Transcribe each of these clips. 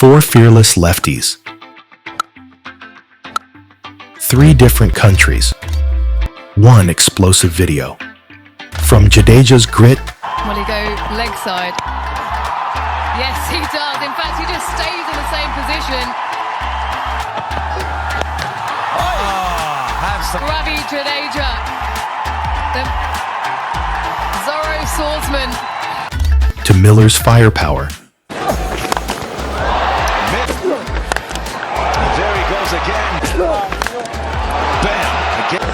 4 fearless lefties. 3 different countries. 1 explosive video. From Jadeja's grit. Will he go leg side? Yes, he does. In fact, he just stays in the same position. Ravi Jadeja, the Zorro swordsman. To Miller's firepower. There he goes again. Bam! Again.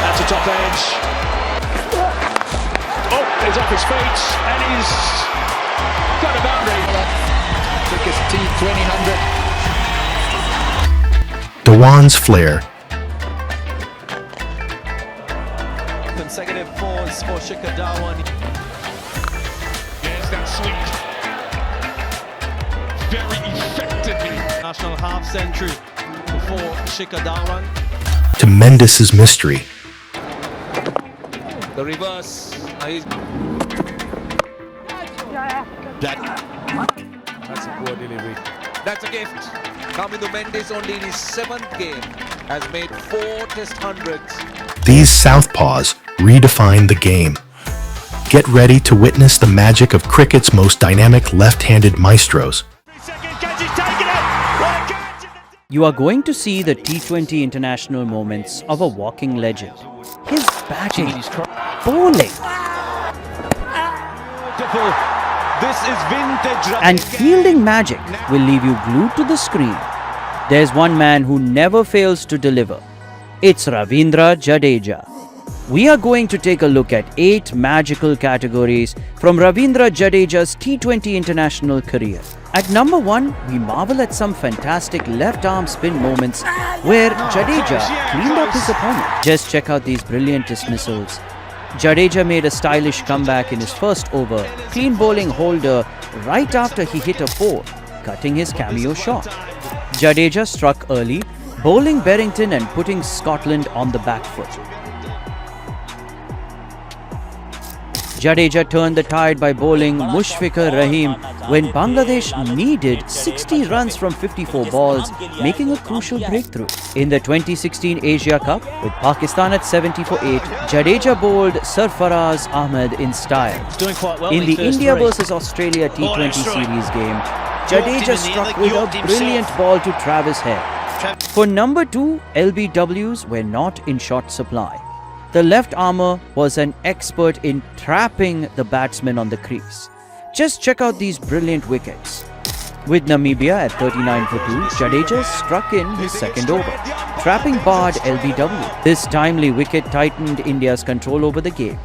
That's a top edge. Oh, he's off his feet and he's got a boundary. Quickest T20 Dhawan's flair. consecutive fours for Shikhar Dhawan. There's that sweep. Very effectively. National half century for Shikhar Dhawan. To Mendis' mystery. The reverse. That's a poor delivery. That's a gift. Kamindu Mendis, only in his 7th game, has made 4 test hundreds. These southpaws redefine the game. Get ready to witness the magic of cricket's most dynamic left-handed maestros. You are going to see the T20 international moments of a walking legend. His batting, bowling, This is vintage. and fielding magic will leave you glued to the screen. There's one man who never fails to deliver. It's Ravindra Jadeja. We are going to take a look at 8 magical categories from Ravindra Jadeja's T20 international career. At number 1, we marvel at some fantastic left-arm spin moments where Jadeja cleaned up his opponent. Just check out these brilliant dismissals. Jadeja made a stylish comeback in his first over, clean bowling holder right after he hit a 4, cutting his cameo shot. Jadeja struck early, bowling Berrington and putting Scotland on the back foot. Jadeja turned the tide by bowling Mushfiqur Rahim when Bangladesh needed 60 runs from 54 balls, making a crucial breakthrough. In the 2016 Asia Cup, with Pakistan at 70 for 8, Jadeja bowled Sarfaraz Ahmed in style. Doing quite well In the first India three. vs Australia T20 series game, Jadeja struck with a brilliant ball to Travis Head. For number 2, LBWs were not in short supply. The left armour was an expert in trapping the batsmen on the crease. Just check out these brilliant wickets. With Namibia at 39 for 2, Jadeja struck in his second over, trapping barred LBW. This timely wicket tightened India's control over the game.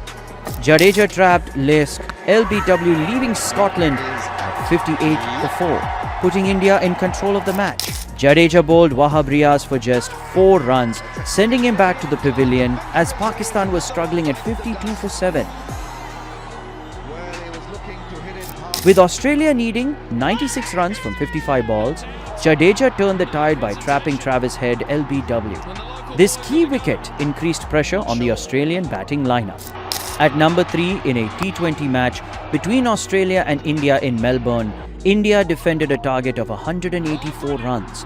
Jadeja trapped Lesk LBW, leaving Scotland at 58 for 4, putting India in control of the match. Jadeja bowled Wahab Riaz for just 4 runs, sending him back to the pavilion as Pakistan was struggling at 52 for 7. With Australia needing 96 runs from 55 balls, Jadeja turned the tide by trapping Travis Head LBW. This key wicket increased pressure on the Australian batting lineup. At number 3 in a T20 match between Australia and India in Melbourne, India defended a target of 184 runs.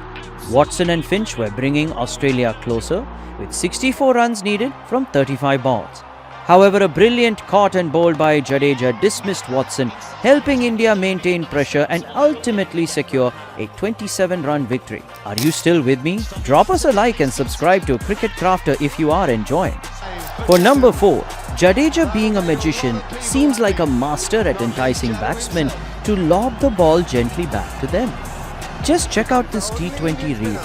Watson and Finch were bringing Australia closer with 64 runs needed from 35 balls. However, a brilliant caught and bowled by Jadeja dismissed Watson, helping India maintain pressure and ultimately secure a 27-run victory. Are you still with me? Drop us a like and subscribe to Cricket Crafter if you are enjoying. For number 4, Jadeja, being a magician, seems like a master at enticing batsmen to lob the ball gently back to them. Just check out this T20 reel.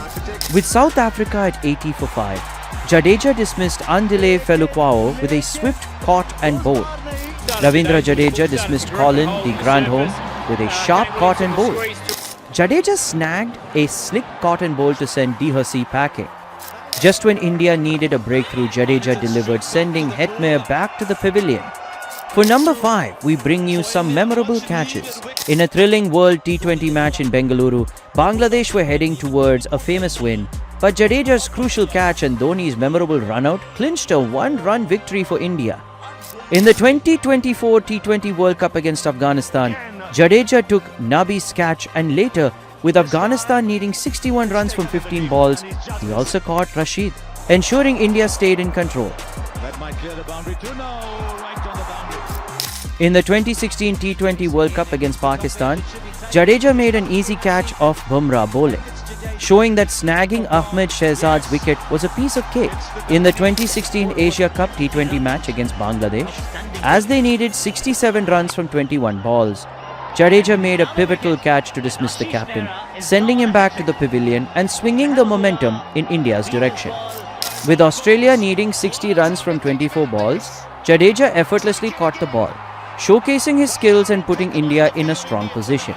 With South Africa at 80 for 5, Jadeja dismissed Andile Felukwao with a swift caught and bowl. Ravindra Jadeja dismissed Colin de Grandhomme with a sharp caught and bowl. Jadeja snagged a slick caught and bowl to send De Hussey packing. Just when India needed a breakthrough, Jadeja delivered, sending Hetmyer back to the pavilion. For number 5, we bring you some memorable catches. In a thrilling World T20 match in Bengaluru, Bangladesh were heading towards a famous win, but Jadeja's crucial catch and Dhoni's memorable run-out clinched a 1-run victory for India. In the 2024 T20 World Cup against Afghanistan, Jadeja took Nabi's catch, and later, with Afghanistan needing 61 runs from 15 balls, he also caught Rashid, ensuring India stayed in control. In the 2016 T20 World Cup against Pakistan, Jadeja made an easy catch off Bumrah bowling, showing that snagging Ahmed Shehzad's wicket was a piece of cake. In the 2016 Asia Cup T20 match against Bangladesh, as they needed 67 runs from 21 balls, Jadeja made a pivotal catch to dismiss the captain, sending him back to the pavilion and swinging the momentum in India's direction. With Australia needing 60 runs from 24 balls, Jadeja effortlessly caught the ball, showcasing his skills and putting India in a strong position.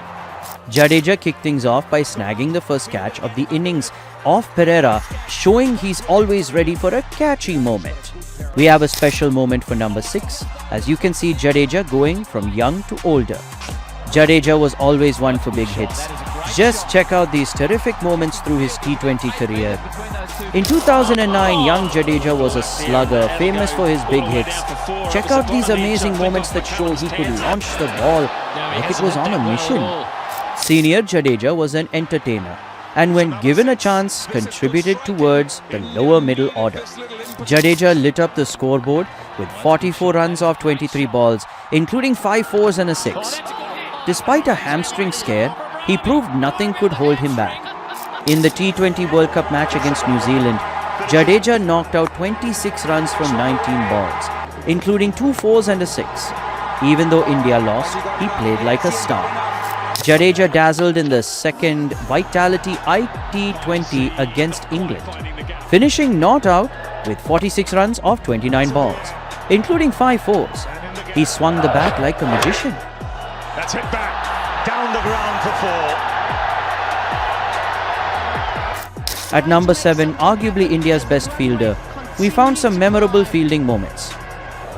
Jadeja kicked things off by snagging the first catch of the innings off Pereira, showing he's always ready for a catchy moment. We have a special moment for number 6, as you can see Jadeja going from young to older. Jadeja was always one for big hits. Just check out these terrific moments through his T20 career. In 2009, young Jadeja was a slugger, famous for his big hits. Check out these amazing moments that show he could launch the ball like it was on a mission. Senior Jadeja was an entertainer, and when given a chance, contributed towards the lower middle order. Jadeja lit up the scoreboard with 44 runs off 23 balls, including 5 fours and a 6. Despite a hamstring scare, he proved nothing could hold him back. In the T20 World Cup match against New Zealand, Jadeja knocked out 26 runs from 19 balls, including 2 fours and a 6. Even though India lost, he played like a star. Jadeja dazzled in the second Vitality IT20 against England, finishing not out with 46 runs off 29 balls, including 5 fours. He swung the bat like a magician. That's hit back, down the ground for 4. At number 7, arguably India's best fielder, we found some memorable fielding moments.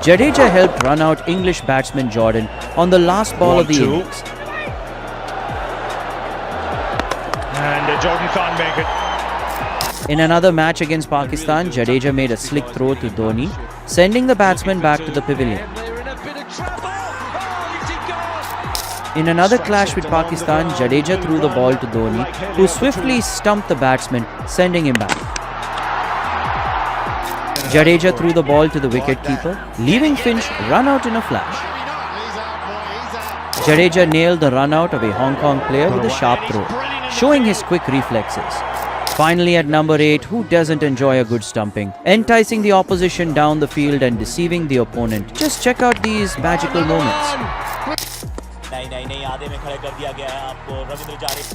Jadeja helped run out English batsman Jordan on the last ball of the innings. And Jordan can't make it. In another match against Pakistan, Jadeja made a slick throw to Dhoni, sending the batsman back to the pavilion. In another clash with Pakistan, Jadeja threw the ball to Dhoni, who swiftly stumped the batsman, sending him back. Jadeja threw the ball to the wicketkeeper, leaving Finch run out in a flash. Jadeja nailed the run out of a Hong Kong player with a sharp throw, showing his quick reflexes. Finally, at number 8, who doesn't enjoy a good stumping? Enticing the opposition down the field and deceiving the opponent. Just check out these magical moments. नहीं आधे में खड़े कर दिया गया है आपको Ravindra Jadeja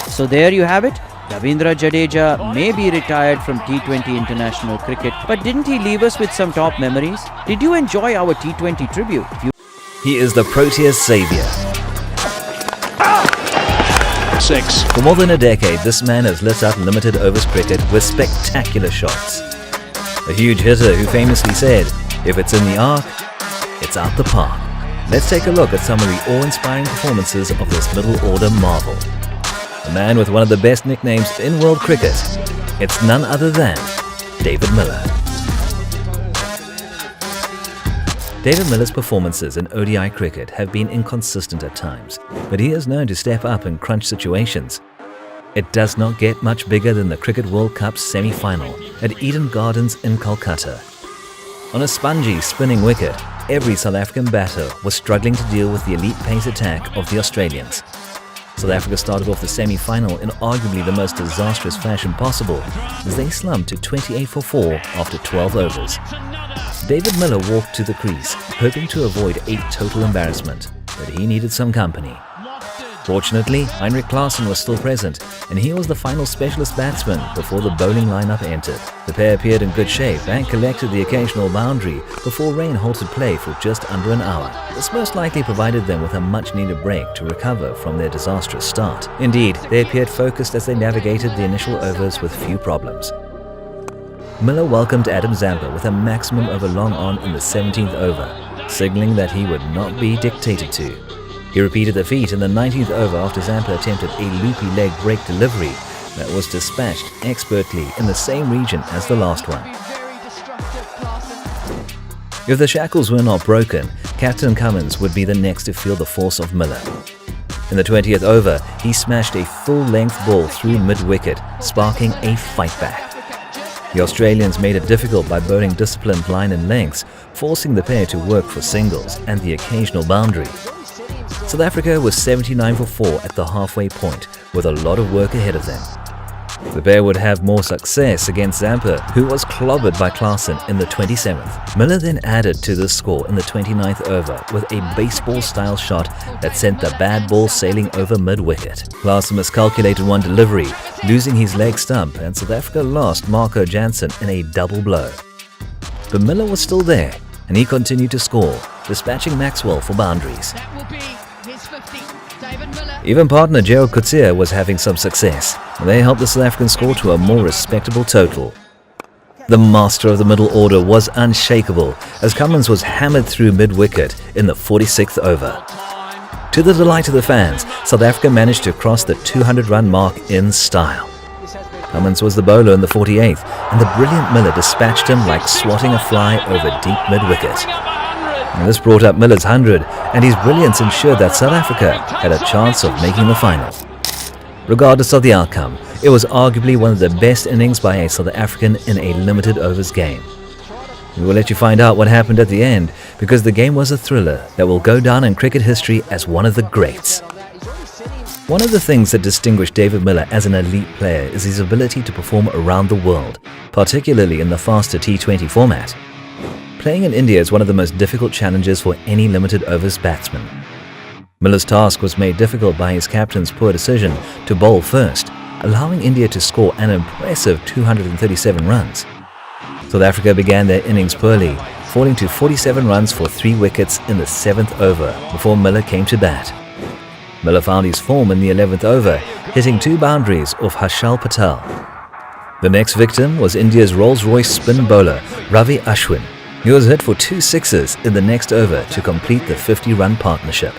So there you have it. Ravindra Jadeja may be retired from T20 international cricket, but didn't he leave us with some top memories? Did you enjoy our T20 tribute? He is the Proteas savior. 6. For more than a decade, this man has lit up limited overs cricket with spectacular shots. A huge hitter who famously said, "If it's in the arc, it's out the park." Let's take a look at some of the awe-inspiring performances of this middle-order marvel. A man with one of the best nicknames in world cricket. It's none other than David Miller. David Miller's performances in ODI cricket have been inconsistent at times, but he is known to step up in crunch situations. It does not get much bigger than the Cricket World Cup semi-final at Eden Gardens in Kolkata. On a spongy, spinning wicket, every South African batter was struggling to deal with the elite pace attack of the Australians. South Africa started off the semi-final in arguably the most disastrous fashion possible, as they slumped to 28 for 4 after 12 overs. David Miller walked to the crease, hoping to avoid a total embarrassment, but he needed some company. Fortunately, Heinrich Klaasen was still present, and he was the final specialist batsman before the bowling lineup entered. The pair appeared in good shape and collected the occasional boundary before rain halted play for just under an hour. This most likely provided them with a much-needed break to recover from their disastrous start. Indeed, they appeared focused as they navigated the initial overs with few problems. Miller welcomed Adam Zampa with a maximum over long on in the 17th over, signaling that he would not be dictated to. He repeated the feat in the 19th over after Zampa attempted a loopy leg break delivery that was dispatched expertly in the same region as the last one. If the shackles were not broken, Captain Cummins would be the next to feel the force of Miller. In the 20th over, he smashed a full-length ball through mid-wicket, sparking a fight-back. The Australians made it difficult by bowling disciplined line and lengths, forcing the pair to work for singles and the occasional boundary. South Africa was 79 for 4 at the halfway point, with a lot of work ahead of them. The pair would have more success against Zampa, who was clobbered by Klaasen in the 27th. Miller then added to the score in the 29th over with a baseball-style shot that sent the bad ball sailing over mid-wicket. Klaasen miscalculated one delivery, losing his leg stump, and South Africa lost Marco Jansen in a double blow. But Miller was still there, and he continued to score, dispatching Maxwell for boundaries. That will be his 50. David Miller. Even partner Gerald Coetzee was having some success. They helped the South African score to a more respectable total. The master of the middle order was unshakable as Cummins was hammered through mid-wicket in the 46th over. To the delight of the fans, South Africa managed to cross the 200-run mark in style. Cummins was the bowler in the 48th, and the brilliant Miller dispatched him like swatting a fly over deep mid-wicket. And this brought up Miller's 100, and his brilliance ensured that South Africa had a chance of making the final. Regardless of the outcome, it was arguably one of the best innings by a South African in a limited overs game. We will let you find out what happened at the end, because the game was a thriller that will go down in cricket history as one of the greats. One of the things that distinguished David Miller as an elite player is his ability to perform around the world, particularly in the faster T20 format. Playing in India is one of the most difficult challenges for any limited overs batsman. Miller's task was made difficult by his captain's poor decision to bowl first, allowing India to score an impressive 237 runs. South Africa began their innings poorly, falling to 47 runs for 3 wickets in the 7th over before Miller came to bat. Miller found his form in the 11th over, hitting 2 boundaries off Harshal Patel. The next victim was India's Rolls-Royce spin bowler Ravi Ashwin. He was hit for 2 sixes in the next over to complete the 50-run partnership.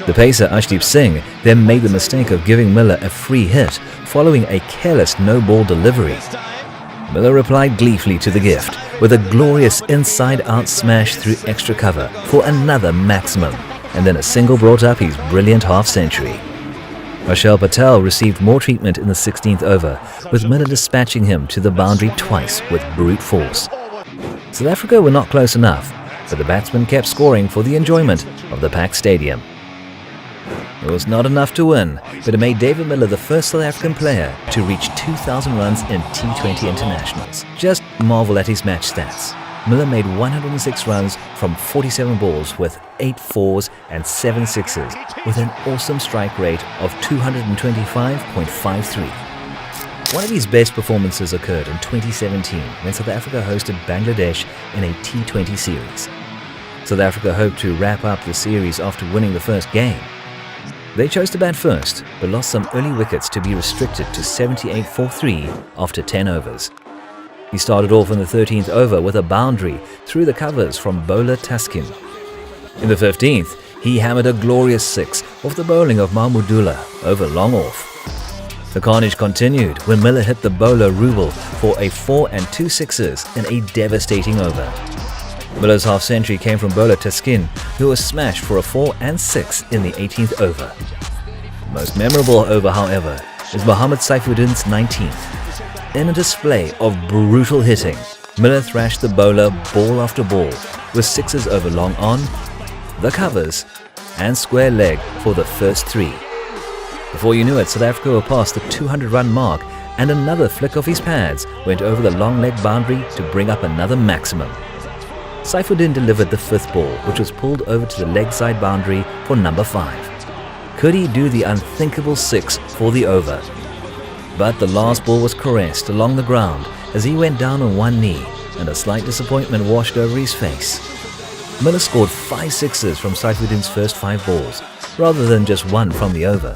The pacer Ashdeep Singh then made the mistake of giving Miller a free hit following a careless no-ball delivery. Miller replied gleefully to the gift with a glorious inside-out smash through extra cover for another maximum, and then a single brought up his brilliant half-century. Harshal Patel received more treatment in the 16th over, with Miller dispatching him to the boundary twice with brute force. South Africa were not close enough, but the batsmen kept scoring for the enjoyment of the packed stadium. It was not enough to win, but it made David Miller the first South African player to reach 2,000 runs in T20 internationals. Just marvel at his match stats. Miller made 106 runs from 47 balls with 8 fours and 7 sixes, with an awesome strike rate of 225.53. One of his best performances occurred in 2017 when South Africa hosted Bangladesh in a T20 series. South Africa hoped to wrap up the series after winning the first game. They chose to bat first, but lost some early wickets to be restricted to 78 for 3 after 10 overs. He started off in the 13th over with a boundary through the covers from bowler Taskin. In the 15th, he hammered a glorious 6 off the bowling of Mahmudullah over long off. The carnage continued when Miller hit the bowler Rubel for a 4 and 2 sixes in a devastating over. Miller's half-century came from bowler Taskin, who was smashed for a 4 and 6 in the 18th over. The most memorable over, however, is Mohammad Saifuddin's 19th. In a display of brutal hitting, Miller thrashed the bowler ball after ball with sixes over long on, the covers, and square leg for the first 3. Before you knew it, South Africa were past the 200-run mark, and another flick of his pads went over the long leg boundary to bring up another maximum. Saifuddin delivered the 5th ball, which was pulled over to the leg side boundary for number 5. Could he do the unthinkable 6 for the over? But the last ball was caressed along the ground as he went down on one knee, and a slight disappointment washed over his face. Miller scored 5 sixes from Saifuddin's first 5 balls, rather than just 1 from the over.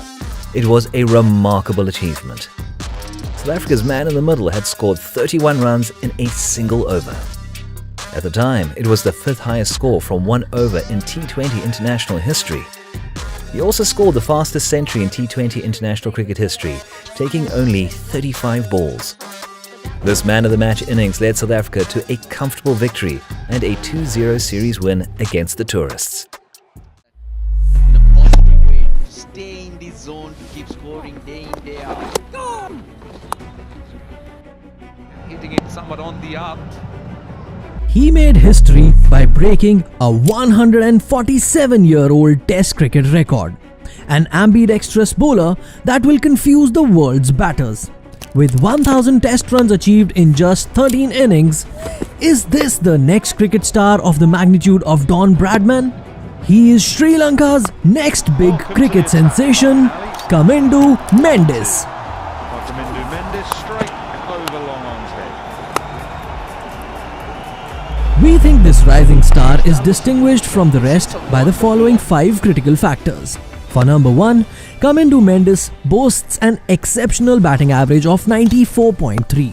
It was a remarkable achievement. South Africa's man in the middle had scored 31 runs in a single over. At the time, it was the 5th highest score from 1 over in T20 international history. He also scored the fastest century in T20 international cricket history, taking only 35 balls. This man of the match innings led South Africa to a comfortable victory and a 2-0 series win against the tourists. In a positive way, stay in this zone to keep scoring day in, day out. Hitting it somewhat on the arc. He made history by breaking a 147-year-old Test cricket record, an ambidextrous bowler that will confuse the world's batters. With 1,000 Test runs achieved in just 13 innings, is this the next cricket star of the magnitude of Don Bradman? He is Sri Lanka's next big cricket sensation, Kamindu Mendis. Kamindu Mendis straight over long on's head. We think this rising star is distinguished from the rest by the following 5 critical factors. For number 1, Kamindu Mendis boasts an exceptional batting average of 94.3.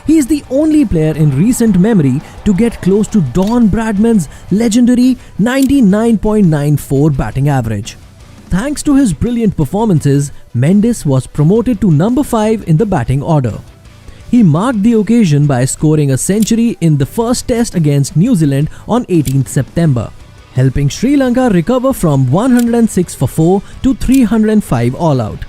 He is the only player in recent memory to get close to Don Bradman's legendary 99.94 batting average. Thanks to his brilliant performances, Mendis was promoted to number 5 in the batting order. He marked the occasion by scoring a century in the first test against New Zealand on 18th September, helping Sri Lanka recover from 106 for 4 to 305 all-out.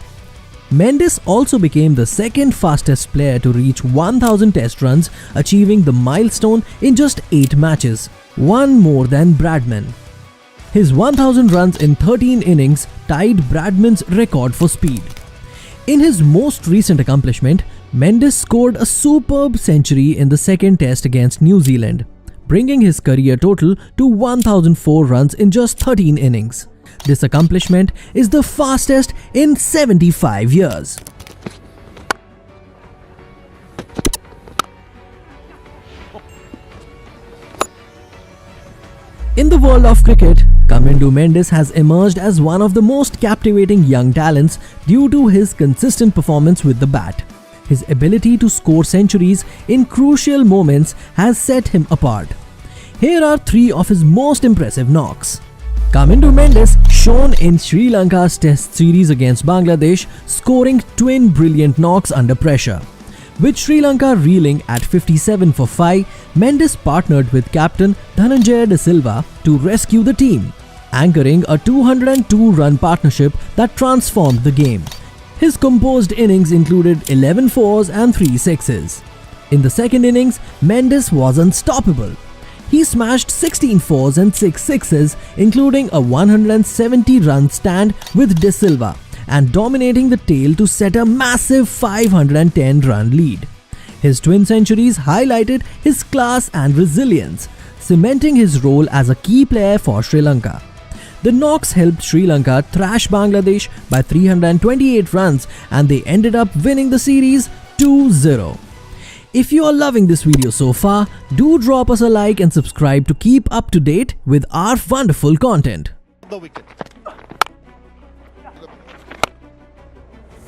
Mendis also became the second fastest player to reach 1,000 Test runs, achieving the milestone in just 8 matches, one more than Bradman. His 1,000 runs in 13 innings tied Bradman's record for speed. In his most recent accomplishment, Mendis scored a superb century in the second test against New Zealand, bringing his career total to 1,004 runs in just 13 innings. This accomplishment is the fastest in 75 years. In the world of cricket, Kamindu Mendis has emerged as one of the most captivating young talents due to his consistent performance with the bat. His ability to score centuries in crucial moments has set him apart. Here are 3 of his most impressive knocks. Kamindu Mendis shone in Sri Lanka's Test series against Bangladesh, scoring twin brilliant knocks under pressure. With Sri Lanka reeling at 57 for 5, Mendis partnered with captain Dhananjaya De Silva to rescue the team, anchoring a 202-run partnership that transformed the game. His composed innings included 11 fours and 3 sixes. In the second innings, Mendis was unstoppable. He smashed 16 fours and 6 sixes, including a 170-run stand with De Silva, and dominating the tail to set a massive 510-run lead. His twin centuries highlighted his class and resilience, cementing his role as a key player for Sri Lanka. The knocks helped Sri Lanka thrash Bangladesh by 328 runs, and they ended up winning the series 2-0. If you are loving this video so far, do drop us a like and subscribe to keep up to date with our wonderful content. The wicket.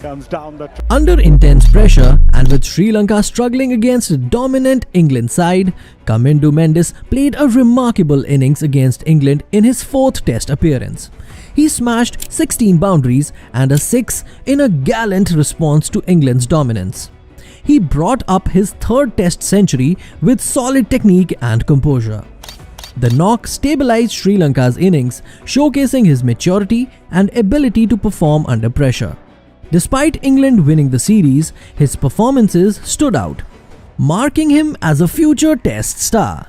Comes down the... Under intense pressure and with Sri Lanka struggling against a dominant England side, Kamindu Mendis played a remarkable innings against England in his 4th Test appearance. He smashed 16 boundaries and a 6 in a gallant response to England's dominance. He brought up his 3rd Test century with solid technique and composure. The knock stabilized Sri Lanka's innings, showcasing his maturity and ability to perform under pressure. Despite England winning the series, his performances stood out, marking him as a future Test star.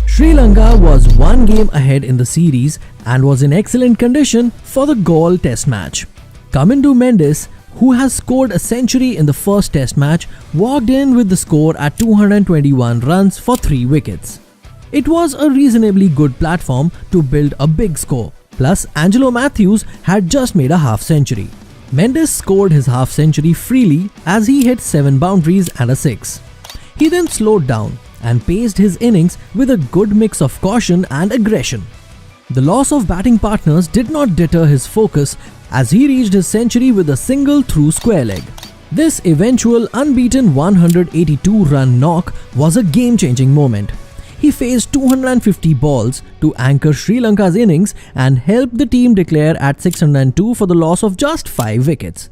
Sri Lanka was 1 game ahead in the series and was in excellent condition for the Galle Test match. Kamindu Mendis, who has scored a century in the first Test match, walked in with the score at 221 runs for 3 wickets. It was a reasonably good platform to build a big score, plus Angelo Matthews had just made a half-century. Mendis scored his half-century freely as he hit 7 boundaries and a 6. He then slowed down and paced his innings with a good mix of caution and aggression. The loss of batting partners did not deter his focus as he reached his century with a single through square leg. This eventual unbeaten 182-run knock was a game-changing moment. He faced 250 balls to anchor Sri Lanka's innings and helped the team declare at 602 for the loss of just 5 wickets.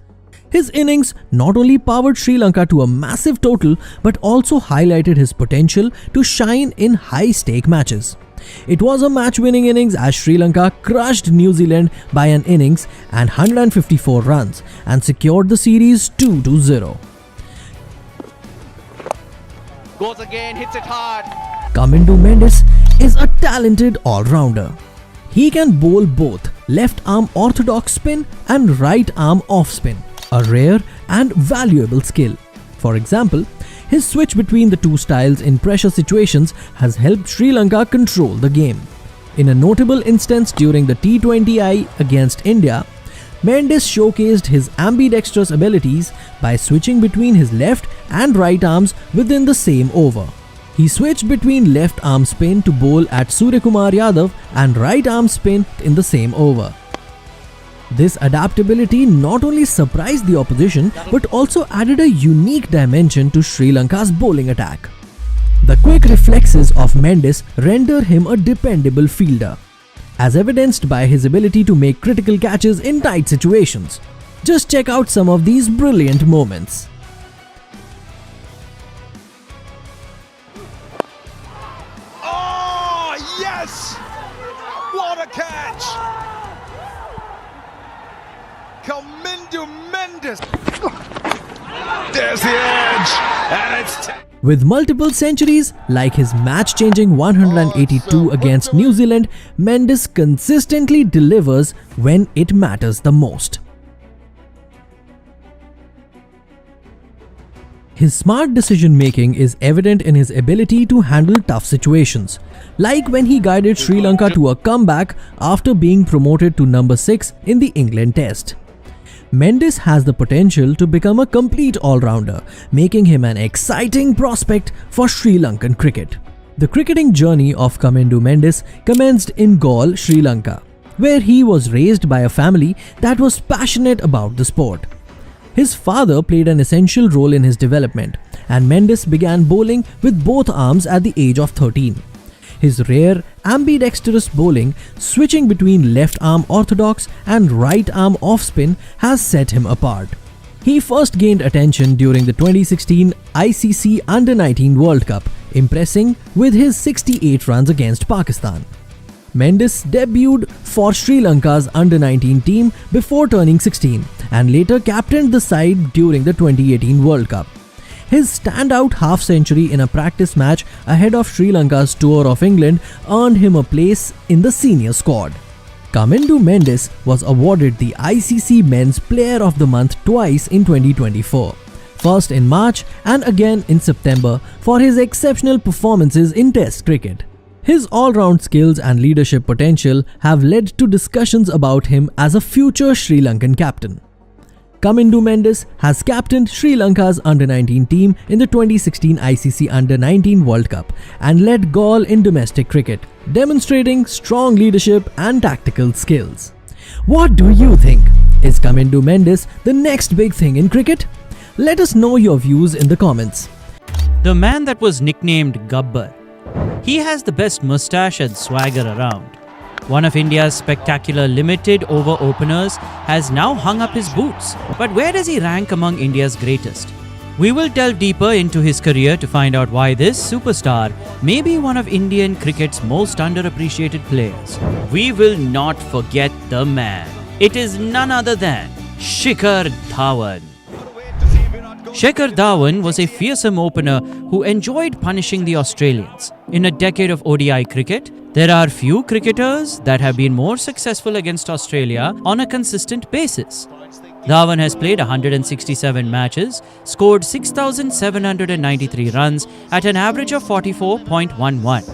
His innings not only powered Sri Lanka to a massive total but also highlighted his potential to shine in high-stake matches. It was a match-winning innings as Sri Lanka crushed New Zealand by an innings and 154 runs and secured the series 2-0. Goes again, hits it hard. Kamindu Mendis is a talented all-rounder. He can bowl both left-arm orthodox spin and right-arm off-spin, a rare and valuable skill. For example, his switch between the two styles in pressure situations has helped Sri Lanka control the game. In a notable instance during the T20I against India, Mendis showcased his ambidextrous abilities by switching between his left and right arms within the same over. He switched between left arm spin to bowl at Suryakumar Yadav and right arm spin in the same over. This adaptability not only surprised the opposition but also added a unique dimension to Sri Lanka's bowling attack. The quick reflexes of Mendis render him a dependable fielder, as evidenced by his ability to make critical catches in tight situations. Just check out some of these brilliant moments. Oh, yes! What a catch! Kamindu Mendis! There's the edge! And it's... With multiple centuries, like his match-changing 182 against New Zealand, Mendis consistently delivers when it matters the most. His smart decision-making is evident in his ability to handle tough situations, like when he guided Sri Lanka to a comeback after being promoted to number 6 in the England Test. Mendis has the potential to become a complete all-rounder, making him an exciting prospect for Sri Lankan cricket. The cricketing journey of Kamindu Mendis commenced in Galle, Sri Lanka, where he was raised by a family that was passionate about the sport. His father played an essential role in his development, and Mendis began bowling with both arms at the age of 13. His rare, ambidextrous bowling, switching between left-arm orthodox and right-arm off-spin, has set him apart. He first gained attention during the 2016 ICC Under-19 World Cup, impressing with his 68 runs against Pakistan. Mendis debuted for Sri Lanka's Under-19 team before turning 16 and later captained the side during the 2018 World Cup. His standout half-century in a practice match ahead of Sri Lanka's tour of England earned him a place in the senior squad. Kamindu Mendis was awarded the ICC Men's Player of the Month twice in 2024, first in March and again in September for his exceptional performances in Test cricket. His all-round skills and leadership potential have led to discussions about him as a future Sri Lankan captain. Kamindu Mendis has captained Sri Lanka's Under-19 team in the 2016 ICC Under-19 World Cup and led Galle in domestic cricket, demonstrating strong leadership and tactical skills. What do you think? Is Kamindu Mendis the next big thing in cricket? Let us know your views in the comments. The man that was nicknamed Gabbar. He has the best moustache and swagger around. One of India's spectacular limited over openers has now hung up his boots. But where does he rank among India's greatest? We will delve deeper into his career to find out why this superstar may be one of Indian cricket's most underappreciated players. We will not forget the man. It is none other than Shikhar Dhawan. Shikhar Dhawan was a fearsome opener who enjoyed punishing the Australians. In a decade of ODI cricket, there are few cricketers that have been more successful against Australia on a consistent basis. Dhawan has played 167 matches, scored 6,793 runs at an average of 44.11.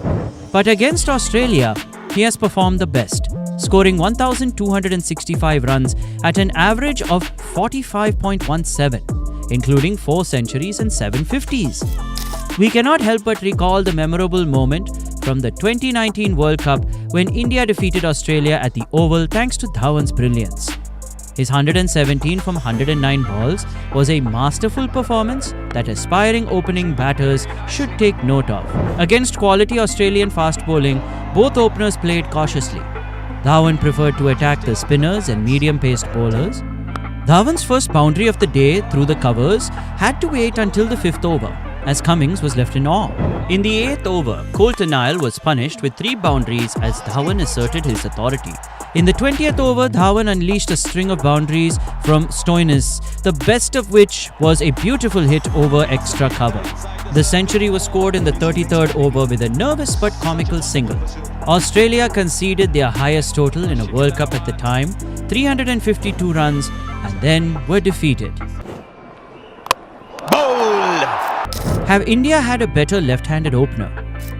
But against Australia, he has performed the best, scoring 1,265 runs at an average of 45.17, including 4 centuries and 7 50s. We cannot help but recall the memorable moment from the 2019 World Cup when India defeated Australia at the Oval thanks to Dhawan's brilliance. His 117 from 109 balls was a masterful performance that aspiring opening batters should take note of. Against quality Australian fast bowling, both openers played cautiously. Dhawan preferred to attack the spinners and medium-paced bowlers. Dhawan's first boundary of the day through the covers had to wait until the 5th over, as Cummins was left in awe. In the 8th over, Colton Nile was punished with 3 boundaries as Dhawan asserted his authority. In the 20th over, Dhawan unleashed a string of boundaries from Stoinis, the best of which was a beautiful hit over extra cover. The century was scored in the 33rd over with a nervous but comical single. Australia conceded their highest total in a World Cup at the time, 352 runs, and then were defeated. Have India had a better left-handed opener?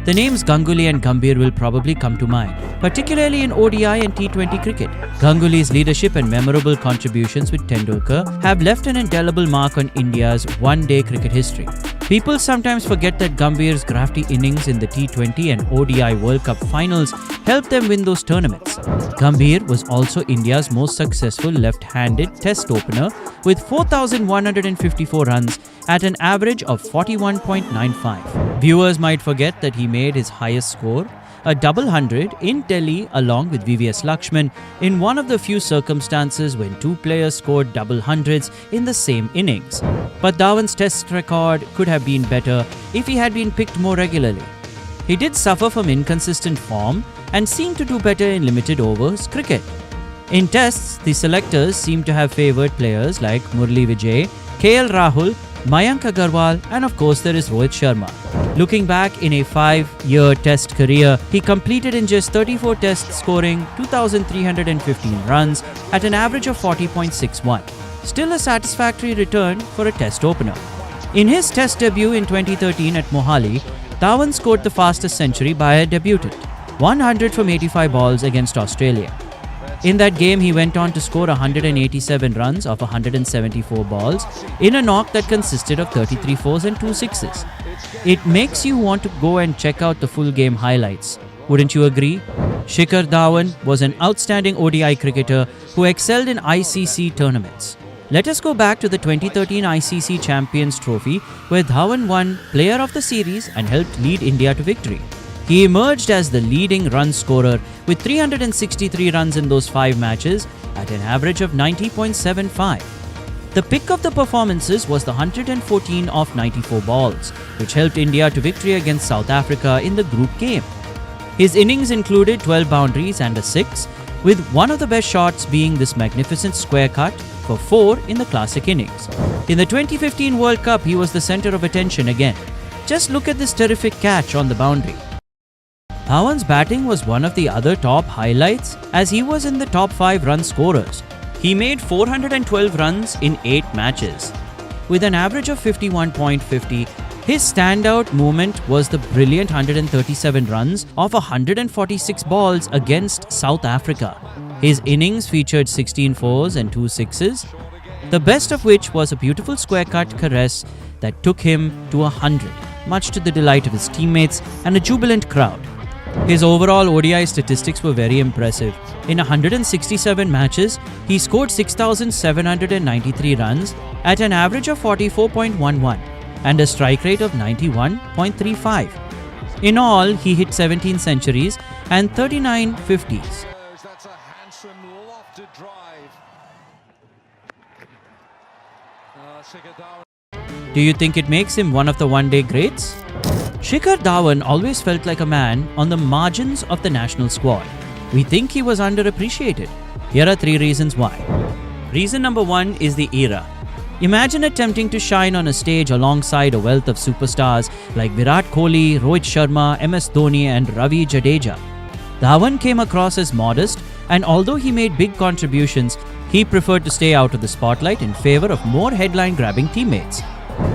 The names Ganguly and Gambhir will probably come to mind, particularly in ODI and T20 cricket. Ganguly's leadership and memorable contributions with Tendulkar have left an indelible mark on India's one-day cricket history. People sometimes forget that Gambhir's crafty innings in the T20 and ODI World Cup finals helped them win those tournaments. Gambhir was also India's most successful left-handed test opener with 4,154 runs at an average of 41.95. Viewers might forget that he made his highest score, a double 100 in Delhi along with VVS Lakshman, in one of the few circumstances when 2 players scored double hundreds in the same innings. But Dhawan's test record could have been better if he had been picked more regularly. He did suffer from inconsistent form and seemed to do better in limited overs cricket. In tests, the selectors seem to have favoured players like Murli Vijay, KL Rahul, Mayank Agarwal, and of course there is Rohit Sharma. Looking back in a 5-year test career, he completed in just 34 tests, scoring 2,315 runs at an average of 40.61. Still a satisfactory return for a test opener. In his test debut in 2013 at Mohali, Dhawan scored the fastest century by a debutant, 100 from 85 balls against Australia. In that game, he went on to score 187 runs off 174 balls in a knock that consisted of 33 fours and 2 sixes. It makes you want to go and check out the full game highlights. Wouldn't you agree? Shikhar Dhawan was an outstanding ODI cricketer who excelled in ICC tournaments. Let us go back to the 2013 ICC Champions Trophy, where Dhawan won Player of the Series and helped lead India to victory. He emerged as the leading run scorer with 363 runs in those 5 matches at an average of 90.75. The pick of the performances was the 114 off 94 balls, which helped India to victory against South Africa in the group game. His innings included 12 boundaries and a 6, with one of the best shots being this magnificent square cut for 4 in the classic innings. In the 2015 World Cup, he was the centre of attention again. Just look at this terrific catch on the boundary. Dhawan's batting was one of the other top highlights, as he was in the top 5 run scorers. He made 412 runs in 8 matches. With an average of 51.50, his standout moment was the brilliant 137 runs off 146 balls against South Africa. His innings featured 16 fours and 2 sixes, the best of which was a beautiful square-cut caress that took him to 100, much to the delight of his teammates and a jubilant crowd. His overall ODI statistics were very impressive. In 167 matches, he scored 6,793 runs at an average of 44.11 and a strike rate of 91.35. In all, he hit 17 centuries and 39 50s. That's a handsome lofted drive. Shikhar Dhawan. Do you think it makes him one of the one-day greats? Shikhar Dhawan always felt like a man on the margins of the national squad. We think he was underappreciated. Here are 3 reasons why. Reason number 1 is the era. Imagine attempting to shine on a stage alongside a wealth of superstars like Virat Kohli, Rohit Sharma, MS Dhoni and Ravi Jadeja. Dhawan came across as modest, and although he made big contributions, he preferred to stay out of the spotlight in favour of more headline-grabbing teammates.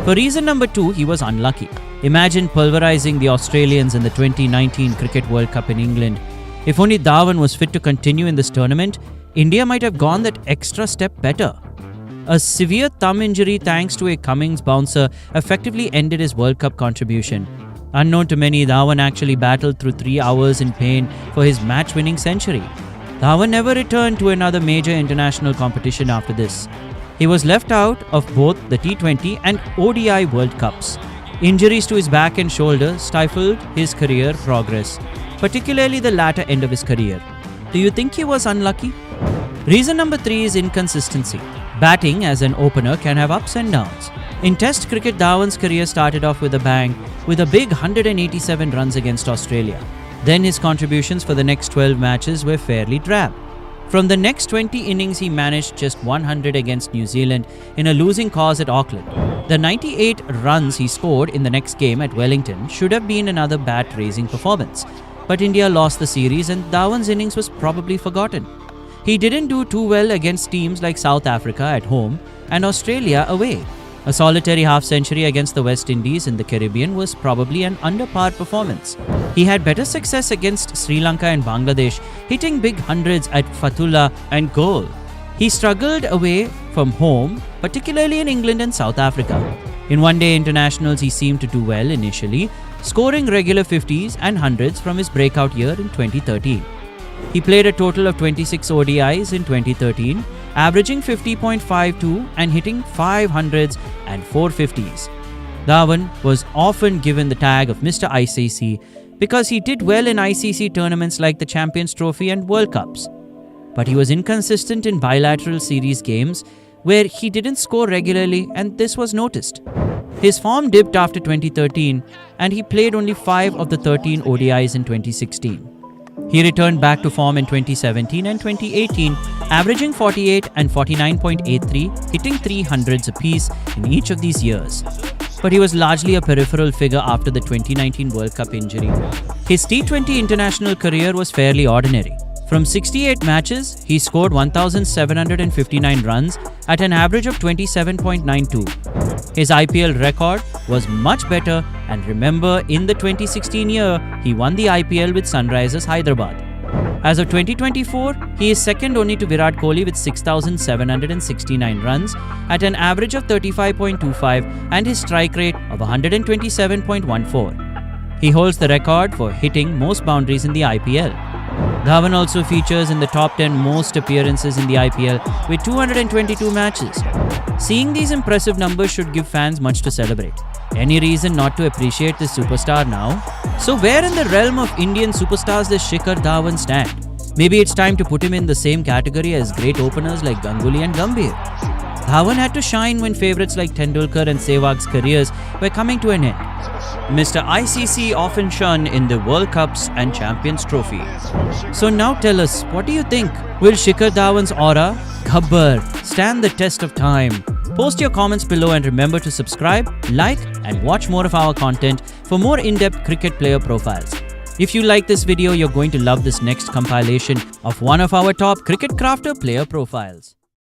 For reason number 2, he was unlucky. Imagine pulverizing the Australians in the 2019 Cricket World Cup in England. If only Dhawan was fit to continue in this tournament, India might have gone that extra step better. A severe thumb injury thanks to a Cummins bouncer effectively ended his World Cup contribution. Unknown to many, Dhawan actually battled through 3 hours in pain for his match-winning century. Dhawan never returned to another major international competition after this. He was left out of both the T20 and ODI World Cups. Injuries to his back and shoulder stifled his career progress, particularly the latter end of his career. Do you think he was unlucky? Reason number 3 is inconsistency. Batting as an opener can have ups and downs. In Test cricket, Dhawan's career started off with a bang with a big 187 runs against Australia. Then his contributions for the next 12 matches were fairly drab. From the next 20 innings, he managed just 100 against New Zealand in a losing cause at Auckland. The 98 runs he scored in the next game at Wellington should have been another bat-raising performance. But India lost the series and Dhawan's innings was probably forgotten. He didn't do too well against teams like South Africa at home and Australia away. A solitary half-century against the West Indies in the Caribbean was probably an under-par performance. He had better success against Sri Lanka and Bangladesh, hitting big hundreds at Fatullah and Galle. He struggled away from home, particularly in England and South Africa. In one-day internationals, he seemed to do well initially, scoring regular 50s and 100s from his breakout year in 2013. He played a total of 26 ODIs in 2013, averaging 50.52 and hitting 500s and 450s. Dhawan was often given the tag of Mr. ICC because he did well in ICC tournaments like the Champions Trophy and World Cups. But he was inconsistent in bilateral series games where he didn't score regularly, and this was noticed. His form dipped after 2013 and he played only 5 of the 13 ODIs in 2016. He returned back to form in 2017 and 2018, averaging 48 and 49.83, hitting 300s apiece in each of these years. But he was largely a peripheral figure after the 2019 World Cup injury. His T20 international career was fairly ordinary. From 68 matches, he scored 1,759 runs at an average of 27.92. His IPL record was much better, and remember, in the 2016 year, he won the IPL with Sunrisers Hyderabad. As of 2024, he is second only to Virat Kohli with 6,769 runs at an average of 35.25 and his strike rate of 127.14. He holds the record for hitting most boundaries in the IPL. Dhawan also features in the top 10 most appearances in the IPL with 222 matches. Seeing these impressive numbers should give fans much to celebrate. Any reason not to appreciate this superstar now? So where in the realm of Indian superstars does Shikhar Dhawan stand? Maybe it's time to put him in the same category as great openers like Ganguly and Gambhir. Dhawan had to shine when favourites like Tendulkar and Sehwag's careers were coming to an end. Mr. ICC often shone in the World Cups and Champions Trophy. So now tell us, what do you think? Will Shikhar Dhawan's aura, Gabbar, stand the test of time? Post your comments below and remember to subscribe, like and watch more of our content for more in-depth cricket player profiles. If you like this video, you're going to love this next compilation of one of our top cricket crafter player profiles.